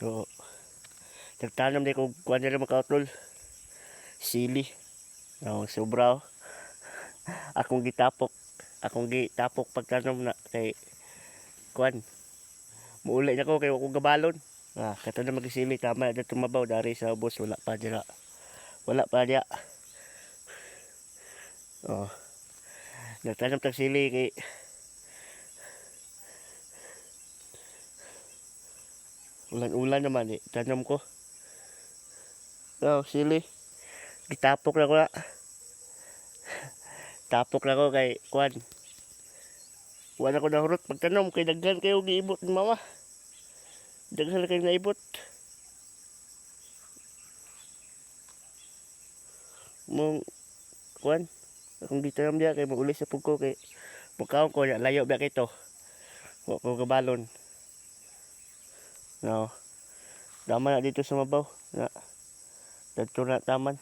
So nagtanam din ko kuan diri mga kautol. Sili. Sobra. Akong gitapok pagtanom na kay kuan. Muuli na ko kay wa ko gabalon. Kato na magsili tama na tumabaw dari sa ubos wala pa dira. Wala pa diya. Nagtanam tag sili kay ulan-ulan naman tanam ko. Sili. Gitapok na ko na. Tapok na ko kay kuan. Wala ko nahurot pagtanom kay daghan kayo giibot ni mama. Daghan kayo naibot. Mong kuan akong gitanam diya kay mauli sa pugko kay mukhaon ko layo ba kay to. Wa ko gabalon. Dama na dito sa mabaw. Dito na taman.